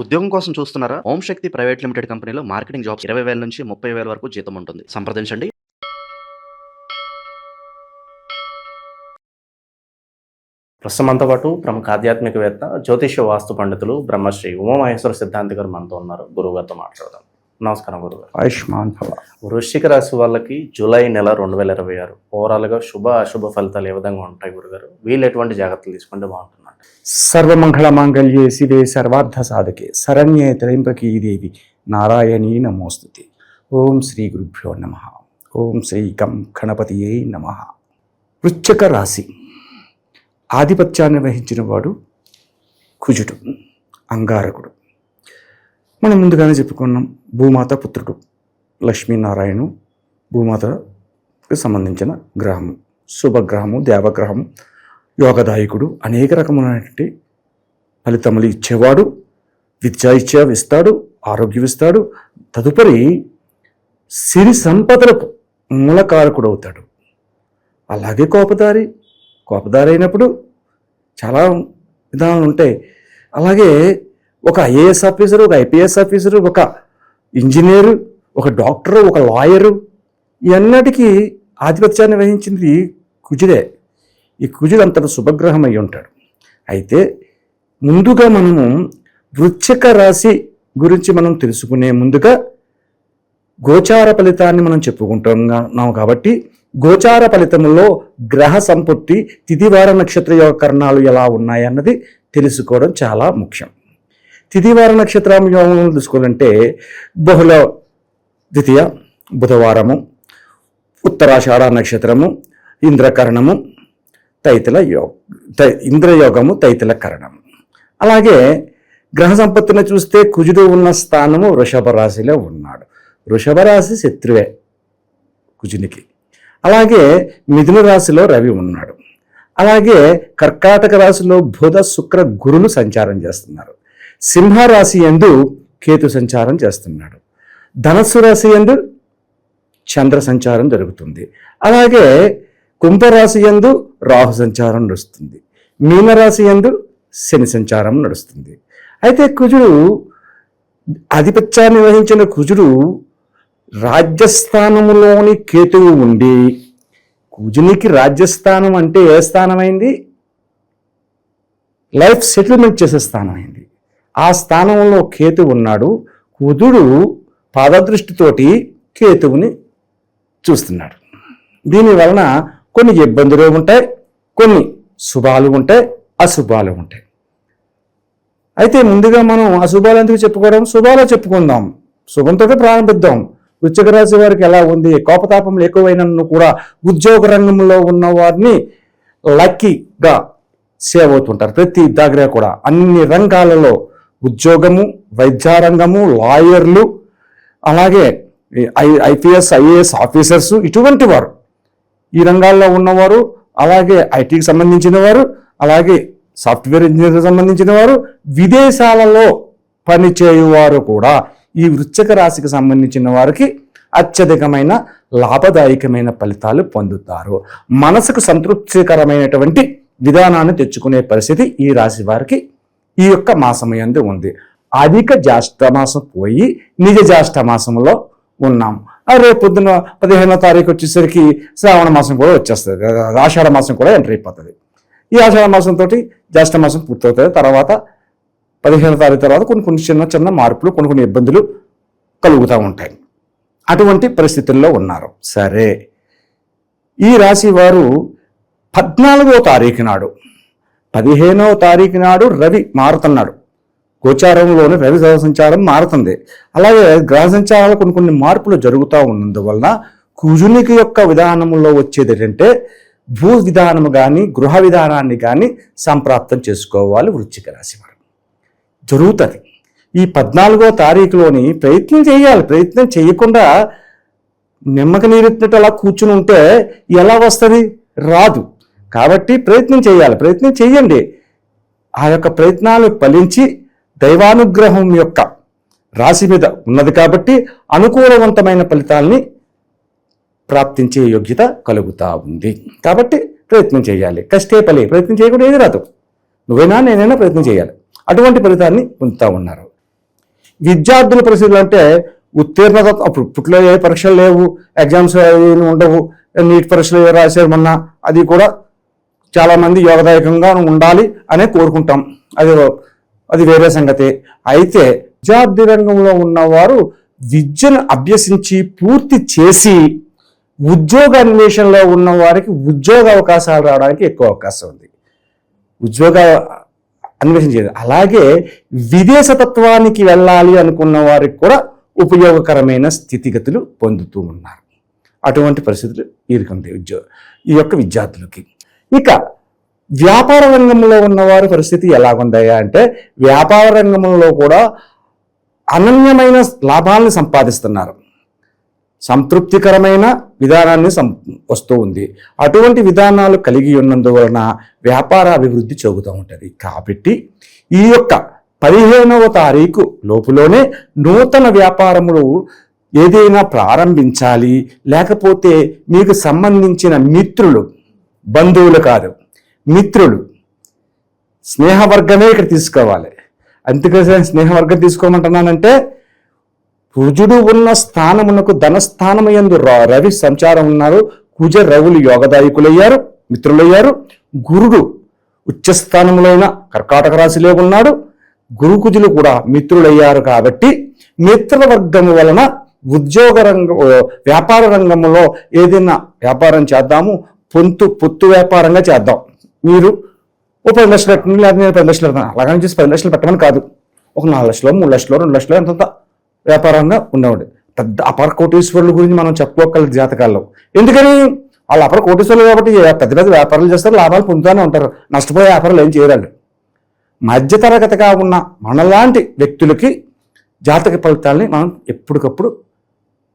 ఉద్యోగం కోసం చూస్తున్నారా? ఓం శక్తి ప్రైవేట్ లిమిటెడ్ కంపెనీలో మార్కెటింగ్ జాబ్స్ 20,000 నుంచి 30,000 వరకు జీతం ఉంటుంది. సంప్రదించండి. ప్రస్తుతం మనతో పాటు ప్రముఖ ఆధ్యాత్మికవేత్త, జ్యోతిష్య వాస్తు పండితులు బ్రహ్మశ్రీ ఉమామహేశ్వర సిద్ధాంతి గారు మనతో ఉన్నారు. గురువు గారితో మాట్లాడదాం. నమస్కారం గురుగారు. ఆయుష్మాన్ భవ. వృశ్చిక రాశి వాళ్ళకి జూలై నెల 2026 ఓవరాల్గా శుభ అశుభ ఫలితాలు ఏ విధంగా ఉంటాయి గురుగారు? వీళ్ళు ఎటువంటి జాగ్రత్తలు తీసుకుంటే బాగుంటున్నారు? సర్వమంగళ మాంగళ్యే శివే సర్వార్థ సాధకే శరణ్యే త్రయంబకీ దేవి నారాయణీ నమోస్తుతే. ఓం శ్రీ గురుభ్యో నమః. ఓం శ్రీ గం గణపతియే నమః. వృశ్చిక రాశి ఆధిపత్యాన్ని వహించిన వాడు కుజుడు, అంగారకుడు. మనం ముందుగానే చెప్పుకున్నాం, భూమాత పుత్రుడు లక్ష్మీనారాయణు భూమాతకు సంబంధించిన గ్రహము, శుభగ్రహము, దేవగ్రహము, యోగదాయకుడు, అనేక రకమైనటువంటి ఫలితములు ఇచ్చేవాడు. విద్య ఇస్తాడు, ఆరోగ్యం ఇస్తాడు, తదుపరి సిరి సంపదలకు మూలకారకుడు అవుతాడు. అలాగే కోపదారి అయినప్పుడు చాలా విధానాలు ఉంటాయి. అలాగే ఒక ఐఏఎస్ ఆఫీసరు, ఒక ఐపీఎస్ ఆఫీసరు, ఒక ఇంజనీరు, ఒక డాక్టరు, ఒక లాయరు, ఇవన్నిటికీ ఆధిపత్యాన్ని వహించింది కుజుడే. ఈ కుజుడు అంతటి శుభగ్రహం అయి ఉంటాడు. అయితే ముందుగా మనము వృశ్చిక రాశి గురించి మనం తెలుసుకునే ముందుగా గోచార ఫలితాన్ని మనం చెప్పుకుంటున్నాం. కాబట్టి గోచార ఫలితంలో గ్రహ సంపత్తి, తిథివార నక్షత్ర యోగ కరణాలు ఎలా ఉన్నాయన్నది తెలుసుకోవడం చాలా ముఖ్యం. తిథివార నక్షత్రం యోగం తెలుసుకోవాలంటే బహుళ ద్వితీయ బుధవారము, ఉత్తరాషాఢ నక్షత్రము, ఇంద్రకరణము, ఇంద్రయోగము, తైతిల కరణము. అలాగే గ్రహ సంపత్తిని చూస్తే కుజుడు ఉన్న స్థానము వృషభ రాశిలో ఉన్నాడు. వృషభ రాశి శత్రువే కుజునికి. అలాగే మిథున రాశిలో రవి ఉన్నాడు. అలాగే కర్కాటక రాశిలో బుధ, శుక్ర, గురులు సంచారం చేస్తున్నారు. సింహరాశి యందు కేతు సంచారం చేస్తున్నాడు. ధనస్సు రాశి యందు చంద్ర సంచారం జరుగుతుంది. అలాగే కుంభరాశి యందు రాహు సంచారం నడుస్తుంది. మీనరాశి యందు శని సంచారం నడుస్తుంది. అయితే కుజుడు, ఆధిపత్యాన్ని వహించిన కుజుడు రాజ్యస్థానములోని కేతువు ఉండి, కుజునికి రాజ్యస్థానం అంటే ఏ స్థానమైంది? లైఫ్ సెటిల్మెంట్ చేసే స్థానం అయింది. ఆ స్థానంలో కేతు ఉన్నాడు. కుజుడు పాదదృష్టితోటి కేతువుని చూస్తున్నాడు. దీని వలన కొన్ని ఇబ్బందులు ఉంటాయి, కొన్ని శుభాలు ఉంటాయి, అశుభాలు ఉంటాయి. అయితే ముందుగా మనం అశుభాలు ఎందుకు చెప్పుకోవడం, శుభాలు చెప్పుకుందాం. శుభంతో ప్రారంభిద్దాం. వృశ్చిక రాశి వారికి ఎలా ఉంది? కోపతాపములు ఎక్కువైనను కూడా ఉద్యోగ రంగంలో ఉన్న వారిని లక్కీగా సేవ్ అవుతుంటారు. ప్రతి దగ్గర కూడా అన్ని రంగాలలో ఉద్యోగము, వైద్యారంగము, లాయర్లు, అలాగే ఐపీఎస్, ఐఏఎస్ ఆఫీసర్సు, ఇటువంటి వారు, ఈ రంగాల్లో ఉన్నవారు, అలాగే ఐటీకి సంబంధించిన వారు, అలాగే సాఫ్ట్వేర్ ఇంజనీర్కి సంబంధించిన వారు, విదేశాలలో పనిచేయువారు కూడా ఈ వృశ్చిక రాశికి సంబంధించిన వారికి అత్యధికమైన లాభదాయకమైన ఫలితాలు పొందుతారు. మనసుకు సంతృప్తికరమైనటువంటి విధానాన్ని తెచ్చుకునే పరిస్థితి ఈ రాశి వారికి ఈ యొక్క మాసం యందు ఉంది. అధిక జ్యేష్ఠ మాసం పోయి నిజ జ్యేష్ఠ మాసంలో ఉన్నాం. రేపు పొద్దున 15వ తారీఖు వచ్చేసరికి శ్రావణ మాసం కూడా వచ్చేస్తుంది, ఆషాఢ మాసం కూడా ఎంటర్ అయిపోతుంది. ఈ ఆషాఢ మాసంతో జ్యేష్ఠ మాసం పూర్తవుతుంది. తర్వాత 15వ తారీఖు తర్వాత కొన్ని చిన్న మార్పులు, కొన్ని ఇబ్బందులు కలుగుతూ ఉంటాయి. అటువంటి పరిస్థితుల్లో ఉన్నారు. సరే, ఈ రాశి వారు 14వ తారీఖు నాడు, 15వ తారీఖు నాడు రవి మారుతున్నాడు. గోచారంలోని రవి సంచారం మారుతుంది. అలాగే గ్రహ సంచారాలు కొన్ని మార్పులు జరుగుతూ ఉన్నందువలన కుజునికి యొక్క విధానంలో వచ్చేది ఏంటంటే భూ విధానము కానీ గృహ విధానాన్ని కానీ సంప్రాప్తం చేసుకోవాలి. వృశ్చిక రాశి వారు జరుగుతుంది. ఈ 14వ తారీఖులోని ప్రయత్నం చేయాలి. ప్రయత్నం చేయకుండా నిమ్మక నీరెత్తినట్టు అలా కూర్చుని ఉంటే ఎలా వస్తుంది? రాదు. కాబట్టి ప్రయత్నం చేయాలి. ప్రయత్నం చేయండి. ఆ యొక్క ప్రయత్నాలు ఫలించి దైవానుగ్రహం యొక్క రాశి మీద ఉన్నది కాబట్టి అనుకూలవంతమైన ఫలితాల్ని ప్రాప్తించే యోగ్యత కలుగుతూ ఉంది. కాబట్టి ప్రయత్నం చేయాలి. కష్టే ఫలి. ప్రయత్నం చేయకుండా ఏది రాదు. నువ్వైనా నేనైనా ప్రయత్నం చేయాలి. అటువంటి ఫలితాన్ని పొందుతూ ఉన్నారు. విద్యార్థుల పరిస్థితులు అంటే ఉత్తీర్ణత అప్పుడు ఇప్పట్లో ఏ పరీక్షలు లేవు, ఎగ్జామ్స్ ఏమి ఉండవు, నీట్ పరీక్షలు రాశారు మొన్న, అది కూడా చాలామంది యోగదాయకంగా ఉండాలి అనే కోరుకుంటాం, అది వేరే సంగతి. అయితే విద్యార్థి రంగంలో ఉన్నవారు విద్యను అభ్యసించి పూర్తి చేసి ఉద్యోగ అన్వేషణలో ఉన్న వారికి ఉద్యోగ అవకాశాలు రావడానికి ఎక్కువ అవకాశం ఉంది. ఉద్యోగ అన్వేషణ చేయదు. అలాగే విదేశతత్వానికి వెళ్ళాలి అనుకున్న వారికి కూడా ఉపయోగకరమైన స్థితిగతులు పొందుతూ ఉన్నారు. అటువంటి పరిస్థితులు వీరికి ఈ యొక్క విద్యార్థులకి. ఇక వ్యాపార రంగంలో ఉన్నవారి పరిస్థితి ఎలాగుందయ్యా అంటే, వ్యాపార రంగంలో కూడా అనన్యమైన లాభాలను సంపాదిస్తున్నారు, సంతృప్తికరమైన విధానాన్ని వస్తూ ఉంది. అటువంటి విధానాలు కలిగి ఉన్నందువలన వ్యాపార అభివృద్ధి చెబుతూ ఉంటుంది. కాబట్టి ఈ యొక్క 15వ తారీఖు లోపులోనే నూతన వ్యాపారములు ఏదైనా ప్రారంభించాలి. లేకపోతే మీకు సంబంధించిన మిత్రులు, బంధువులు కాదు, మిత్రులు, స్నేహవర్గమే ఇక్కడ తీసుకోవాలి. అందుకని స్నేహవర్గం తీసుకోమంటున్నానంటే, కుజుడు ఉన్న స్థానమునకు ధనస్థానము యందు రవి సంచారం ఉన్నారు. కుజ రవులు యోగదాయకులయ్యారు, మిత్రులయ్యారు. గురుడు ఉచ్చస్థానంలో కర్కాటక రాశిలో ఉన్నాడు. గురు కుజులు కూడా మిత్రులయ్యారు. కాబట్టి మిత్రుల వర్గము వలన ఉద్యోగ రంగం, వ్యాపార రంగంలో ఏదైనా వ్యాపారం చేద్దాము, పొత్తు వ్యాపారంగా చేద్దాం. మీరు ఓ 10 లక్షలు పెట్టండి, లేదా నేను 10 లక్షలు పెడతాను, అలాగని చేసి 10 లక్షలు పెట్టమని కాదు. ఒక 4 లక్షలు, 3 లక్షలు, 2 లక్షలు ఎంతంత వ్యాపారంగా ఉండేవాడు. పెద్ద అపర కోటీశ్వరుల గురించి మనం చెప్పుకోగల జాతకాల్లో. ఎందుకని? వాళ్ళు అపర కోటీశ్వరులు కాబట్టి పెద్ద పెద్ద వ్యాపారాలు చేస్తారు, లాభాలు పొందుతూనే ఉంటారు, నష్టపోయే వ్యాపారాలు ఏం చేయరండి. మధ్యతరగతిగా ఉన్న మనలాంటి వ్యక్తులకి జాతక ఫలితాలని మనం ఎప్పటికప్పుడు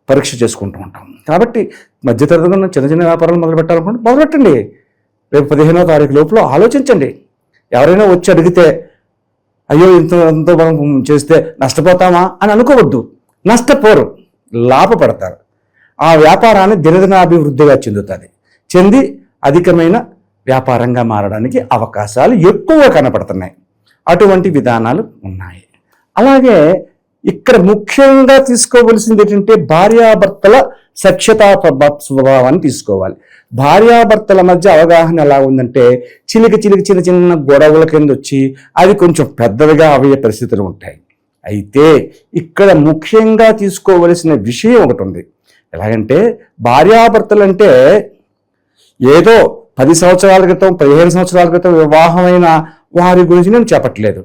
పరీక్ష చేసుకుంటూ ఉంటాం. కాబట్టి మధ్యతరగతిగా ఉన్న చిన్న చిన్న వ్యాపారాలు మొదలు పెట్టాలనుకుంటే మొదలెట్టండి. రేపు 15వ తారీఖు లోపల ఆలోచించండి. ఎవరైనా వచ్చి అడిగితే అయ్యో ఇంతో మనం చేస్తే నష్టపోతామా అని అనుకోవద్దు. నష్టపోరు, లాభపడతారు. ఆ వ్యాపారాన్ని దినదినాభివృద్ధిగా చెంది అధికమైన వ్యాపారంగా మారడానికి అవకాశాలు ఎక్కువగా కనపడుతున్నాయి. అటువంటి విధానాలు ఉన్నాయి. అలాగే ఇక్కడ ముఖ్యంగా తీసుకోవలసింది ఏంటంటే, భార్యాభర్తల సఖ్యతా స్వభావాన్ని తీసుకోవాలి. భార్యాభర్తల మధ్య అవగాహన ఎలా ఉందంటే, చిన్న చిన్న గొడవల కింద వచ్చి అది కొంచెం పెద్దదిగా అయ్యే పరిస్థితులు ఉంటాయి. అయితే ఇక్కడ ముఖ్యంగా తీసుకోవలసిన విషయం ఒకటి ఉంది. ఎలాగంటే, భార్యాభర్తలు అంటే ఏదో 10 సంవత్సరాల క్రితం, 15 సంవత్సరాల క్రితం వివాహమైన వారి గురించి నేను చెప్పట్లేదు.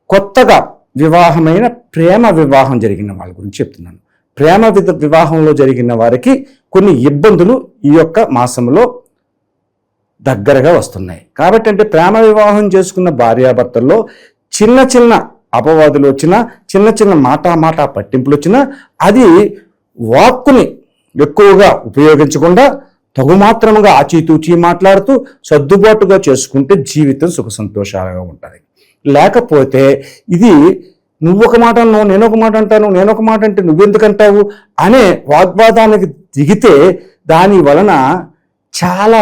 కొత్తగా వివాహమైన ప్రేమ వివాహం జరిగిన వాళ్ళ గురించి చెప్తున్నాను. ప్రేమ వివాహంలో జరిగిన వారికి కొన్ని ఇబ్బందులు ఈ యొక్క మాసంలో దగ్గరగా వస్తున్నాయి. కాబట్టి అంటే ప్రేమ వివాహం చేసుకున్న భార్యాభర్తల్లో చిన్న చిన్న అపవాదులు వచ్చినా, చిన్న చిన్న మాట పట్టింపులు వచ్చినా, అది వాక్కుని ఎక్కువగా ఉపయోగించకుండా తగుమాత్రముగా ఆచితూచి మాట్లాడుతూ సర్దుబాటుగా చేసుకుంటే జీవితం సుఖ సంతోషాలుగా ఉంటుంది. లేకపోతే ఇది నువ్వొక మాట అన్నావు, నేనొక మాట అంటాను, నేనొక మాట అంటే నువ్వెందుకంటావు అనే వాగ్వాదానికి దిగితే దాని వలన చాలా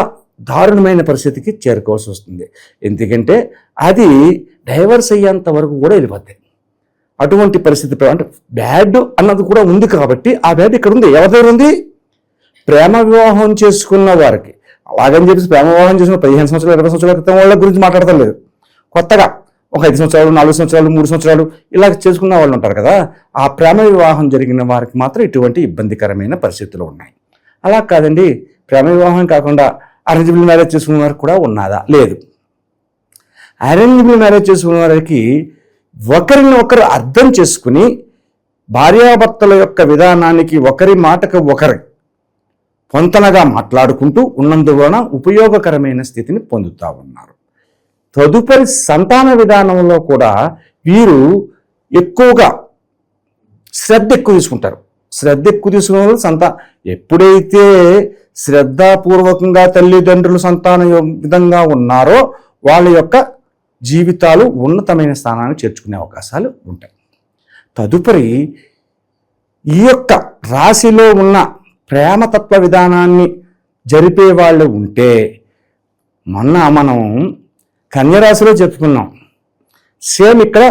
దారుణమైన పరిస్థితికి చేరుకోవాల్సి వస్తుంది. ఎందుకంటే అది డైవర్స్ అయ్యేంత వరకు కూడా వెళ్ళిపోతాయి. అటువంటి పరిస్థితి అంటే బ్యాడ్ అన్నది కూడా ఉంది. కాబట్టి ఆ బ్యాడ్ ఇక్కడ ఉంది. ఎవరి దగ్గర ఉంది? ప్రేమ వివాహం చేసుకున్న వారికి. అలాగని చెప్పేసి ప్రేమ వివాహం చేసుకున్న 15 సంవత్సరాలు 20 సంవత్సరాల క్రితం వాళ్ళ గురించి మాట్లాడటం లేదు. కొత్తగా ఒక 5 సంవత్సరాలు 4 సంవత్సరాలు 3 సంవత్సరాలు ఇలా చేసుకున్న వాళ్ళు ఉంటారు కదా, ఆ ప్రేమ వివాహం జరిగిన వారికి మాత్రం ఇటువంటి ఇబ్బందికరమైన పరిస్థితులు ఉన్నాయి. అలా కాదండి, ప్రేమ వివాహం కాకుండా అరేంజ్బుల్ మ్యారేజ్ చేసుకున్న వారికి కూడా ఉన్నదా? లేదు. అరేంజ్బుల్ మ్యారేజ్ చేసుకున్న వారికి ఒకరిని ఒకరు అర్థం చేసుకుని భార్యాభర్తల యొక్క విధానానికి ఒకరి మాటకు ఒకరు పొంతనగా మాట్లాడుకుంటూ ఉన్నందువలన ఉపయోగకరమైన స్థితిని పొందుతూ ఉన్నారు. తదుపరి సంతాన విధానంలో కూడా వీరు ఎక్కువగా శ్రద్ధ ఎక్కువ తీసుకుంటారు. శ్రద్ధ ఎక్కువ తీసుకునే వాళ్ళు ఎప్పుడైతే శ్రద్ధాపూర్వకంగా తల్లిదండ్రులు సంతాన విధంగా ఉన్నారో వాళ్ళ యొక్క జీవితాలు ఉన్నతమైన స్థానాన్ని చేర్చుకునే అవకాశాలు ఉంటాయి. తదుపరి ఈ యొక్క రాశిలో ఉన్న ప్రేమతత్వ విధానాన్ని జరిపే వాళ్ళు ఉంటే, మొన్న మనం కన్యరాశిలో చెప్పుకున్నాం, సేమ్ ఇక్కడ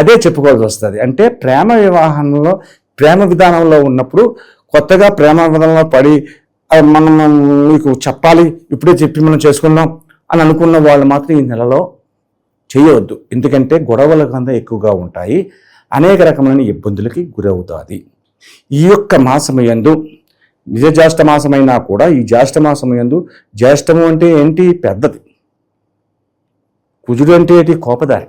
అదే చెప్పుకోవాల్సి వస్తుంది. అంటే ప్రేమ వివాహంలో ప్రేమ విధానంలో ఉన్నప్పుడు కొత్తగా ప్రేమ విధానంలో పడి మనం మీకు చెప్పాలి ఇప్పుడే చెప్పి మనం చేసుకుందాం అని అనుకున్న వాళ్ళు మాత్రం ఈ నెలలో చేయవద్దు. ఎందుకంటే గొడవల కింద ఎక్కువగా ఉంటాయి, అనేక రకమైన ఇబ్బందులకి గురవుతుంది. ఈ యొక్క మాసము యందు నిజ జ్యేష్ఠ మాసమైనా కూడా ఈ జ్యేష్ఠ మాసము యందు, జ్యేష్ఠము అంటే ఏంటి? పెద్దది. కుజుడు అంటే ఏంటి? కోపదారి.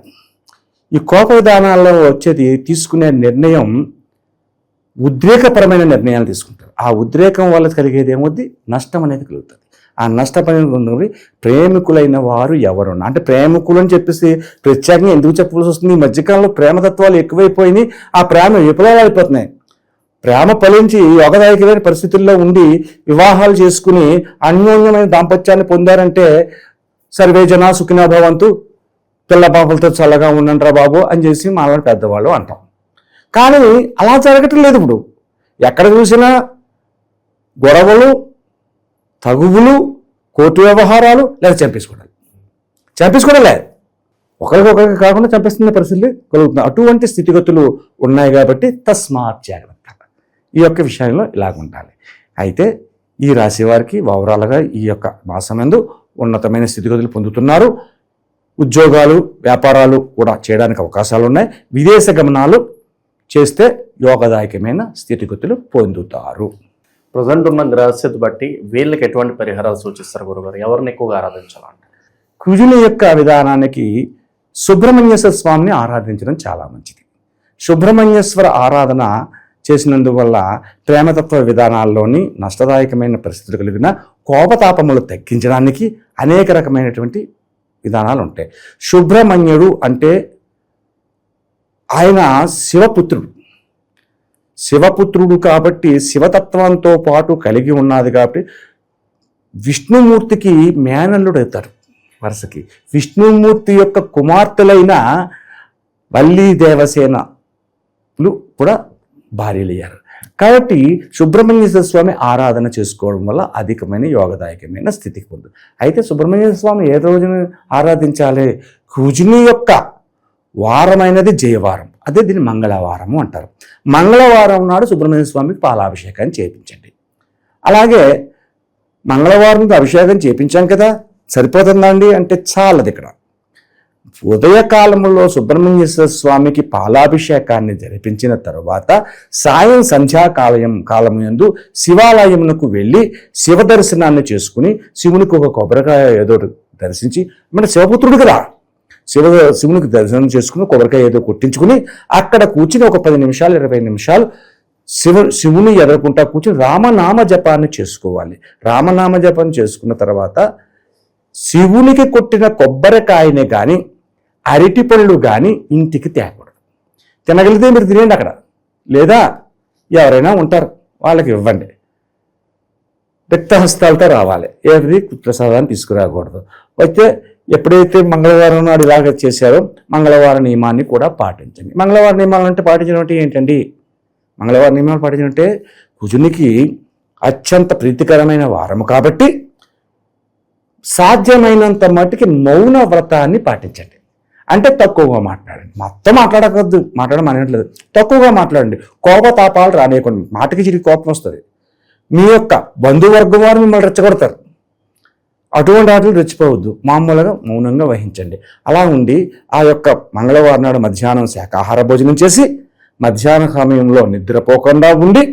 ఈ కోప విధానాల్లో వచ్చేది తీసుకునే నిర్ణయం ఉద్రేకపరమైన నిర్ణయాలు తీసుకుంటారు. ఆ ఉద్రేకం వల్ల కలిగేది ఏమవుద్ది? నష్టం అనేది కలుగుతుంది. ఆ నష్టపడి ప్రేమికులైన వారు ఎవరున్నా, అంటే ప్రేమికులు అని చెప్పేసి ప్రత్యేకంగా ఎందుకు చెప్పవలసి వస్తుంది? ఈ మధ్యకాలంలో ప్రేమతత్వాలు ఎక్కువైపోయినాయి, ఆ ప్రేమ విఫలాలు అయిపోతున్నాయి. ప్రేమ ఫలించి యోగదాయకమైన పరిస్థితుల్లో ఉండి వివాహాలు చేసుకుని అన్యోన్యమైన దాంపత్యాన్ని పొందారంటే సర్వే జనా సుఖినో భవంతు, పిల్ల పాపలతో చల్లగా ఉండండిరా బాబు అని చేసి మన పెద్దవాళ్ళు అంటాం. కానీ అలా జరగటం లేదు. ఇప్పుడు ఎక్కడ చూసినా గొడవలు, తగువులు, కోర్టు వ్యవహారాలు, లేదా చంపేసుకోవడం ఒకరికొకరికి కాకుండా చంపేస్తున్న పరిస్థితులు కలుగుతున్నాయి. అటువంటి స్థితిగతులు ఉన్నాయి కాబట్టి తస్మాత్ జాగ్రత్త. ఈ యొక్క విషయంలో ఇలాగ ఉండాలి. అయితే ఈ రాశి వారికి ఓవరాల్గా ఈ యొక్క మాసమందు ఉన్నతమైన స్థితిగతులు పొందుతున్నారు. ఉద్యోగాలు, వ్యాపారాలు కూడా చేయడానికి అవకాశాలు ఉన్నాయి. విదేశ గమనాలు చేస్తే యోగదాయకమైన స్థితిగతులు పొందుతారు. ప్రజెంట్ ఉన్న గ్రహస్థితి బట్టి వీళ్ళకి ఎటువంటి పరిహారాలు సూచిస్తారు గురుగారు? ఎవరిని ఎక్కువగా ఆరాధించాలంటే? కుజుని యొక్క విధానానికి సుబ్రహ్మణ్యేశ్వర స్వామిని ఆరాధించడం చాలా మంచిది. సుబ్రహ్మణ్యేశ్వర ఆరాధన చేసినందువల్ల ప్రేమతత్వ విధానాల్లోని నష్టదాయకమైన పరిస్థితులు కలిగిన కోపతాపములు తగ్గించడానికి అనేక రకమైనటువంటి విధానాలు ఉంటాయి. సుబ్రహ్మణ్యుడు అంటే ఆయన శివపుత్రుడు కాబట్టి శివతత్వంతో పాటు కలిగి ఉన్నది కాబట్టి విష్ణుమూర్తికి మేనల్లుడు అవుతారు. వరుసకి విష్ణుమూర్తి యొక్క కుమార్తెలైన వల్లీ దేవసేనలు కూడా భార్యలయ్యారు. కాబట్టి సుబ్రహ్మణ్యేశ్వర స్వామి ఆరాధన చేసుకోవడం వల్ల అధికమైన యోగదాయకమైన స్థితికి పొందు. అయితే సుబ్రహ్మణ్యేశ్వర స్వామి ఏ రోజున ఆరాధించాలి? కుజుని యొక్క వారమైనది జయవారం, అదే దీన్ని మంగళవారము అంటారు. మంగళవారం నాడు సుబ్రహ్మణ్య స్వామికి పాలాభిషేకాన్ని చేయించండి. అలాగే మంగళవారం అభిషేకం చేయించాం కదా, సరిపోతుందా అండి అంటే చాలది. ఇక్కడ ఉదయకాలంలో సుబ్రహ్మణ్యేశ్వర స్వామికి పాలాభిషేకాన్ని జరిపించిన తరువాత సాయం కాలం యందు శివాలయమునకు వెళ్ళి శివ దర్శనాన్ని చేసుకుని శివునికి ఒక కొబ్బరికాయ ఏదో దర్శించి, మన శివపుత్రుడు కదా, శివునికి దర్శనం చేసుకుని కొబ్బరికాయ ఏదో కొట్టించుకుని అక్కడ కూర్చుని ఒక 10 నిమిషాలు 20 నిమిషాలు శివుని ఎదుర్కొంటా కూర్చుని రామనామ జపాన్ని చేసుకోవాలి. రామనామ జపాన్ని చేసుకున్న తర్వాత శివునికి కొట్టిన కొబ్బరికాయనే కానీ అరటి పళ్ళు కానీ ఇంటికి తేకూడదు. తినగలిగితే మీరు తినేయండి అక్కడ, లేదా ఎవరైనా ఉంటారు వాళ్ళకి ఇవ్వండి. రిక్తహస్తాలతో రావాలి, ఏది ప్రసాదాన్ని తీసుకురాకూడదు. అయితే ఎప్పుడైతే మంగళవారం నాడు ఇలాగ చేశారో మంగళవారం నియమాన్ని కూడా పాటించండి. మంగళవారం నియమాలు అంటే పాటించడం అంటే ఏంటండి? మంగళవారం నియమాలు పాటించడం అంటే కుజునికి అత్యంత ప్రీతికరమైన వారము కాబట్టి సాధ్యమైనంత మట్టుకి మౌన వ్రతాన్ని పాటించండి. అంటే తక్కువగా మాట్లాడండి. మొత్తం మాట్లాడకూడదు, మాట్లాడడం అనేట్లేదు, తక్కువగా మాట్లాడండి. కోపతాపాలు రానియకండి. మాటకి చిరిగి కోపం వస్తుంది. మీ యొక్క బంధువర్గం వారు మిమ్మల్ని రెచ్చగొడతారు. అటువంటి వాటిని రెచ్చిపోవద్దు, మామూలుగా మౌనంగా వహించండి. అలా ఉండి ఆ యొక్క మంగళవారం నాడు మధ్యాహ్నం శాకాహార భోజనం చేసి మధ్యాహ్న సమయంలో నిద్రపోకుండా ఉండి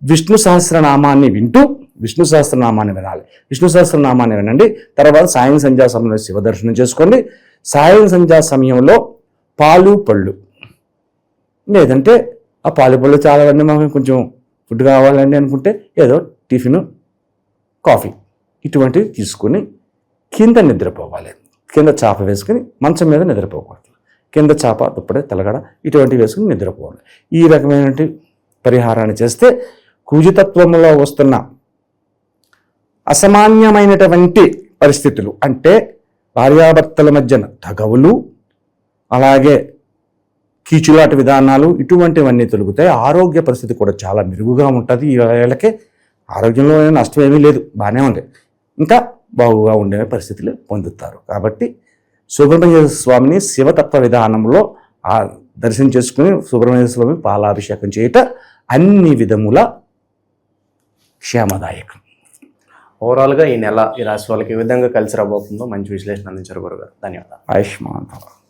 విష్ణు సహస్రనామాన్ని వింటూ విష్ణు సహస్రనామాన్ని వినాలి. విష్ణు సహస్రనామాన్ని వినండి. తర్వాత సాయం సంధ్యా సమయంలో శివ దర్శనం చేసుకోండి. సాయం సంధ్యా సమయంలో పాలు పళ్ళు, లేదంటే ఆ పాలు పళ్ళు చాలామంది మనకు కొంచెం ఫుడ్ కావాలండి అనుకుంటే ఏదో టిఫిన్, కాఫీ ఇటువంటివి తీసుకుని కింద నిద్రపోవాలి. కింద చాప వేసుకుని మంచం మీద నిద్రపోకూడదు. కింద చాప, దుప్పటి, తలగడ ఇటువంటివి వేసుకుని నిద్రపోవాలి. ఈ రకమైనటువంటి పరిహారాన్ని చేస్తే కుజతత్వంలో వస్తున్న అసామాన్యమైనటువంటి పరిస్థితులు, అంటే భార్యాభర్తల మధ్యన తగవులు, అలాగే కీచులాట విధానాలు ఇటువంటివన్నీ తొలుగుతాయి. ఆరోగ్య పరిస్థితి కూడా చాలా మెరుగుగా ఉంటుంది. ఈ వేళకే ఆరోగ్యంలో నష్టం ఏమీ లేదు, బాగానే ఉంది. ఇంకా బాగుగా ఉండే పరిస్థితులు పొందుతారు. కాబట్టి సుబ్రహ్మణ్య స్వామిని శివతత్వ విధానంలో దర్శనం చేసుకుని సుబ్రహ్మణ్య స్వామి పాలాభిషేకం చేయట అన్ని విధముల క్షేమదాయకం. ఓవరాల్గా ఈ నెల ఈ రాశి వాళ్ళకి ఏ విధంగా కలిసి రాబోతుందో మంచి విశ్లేషణ అందించారు గురుగారు. ధన్యవాదాలు. ఆయుష్మాన్ భవ.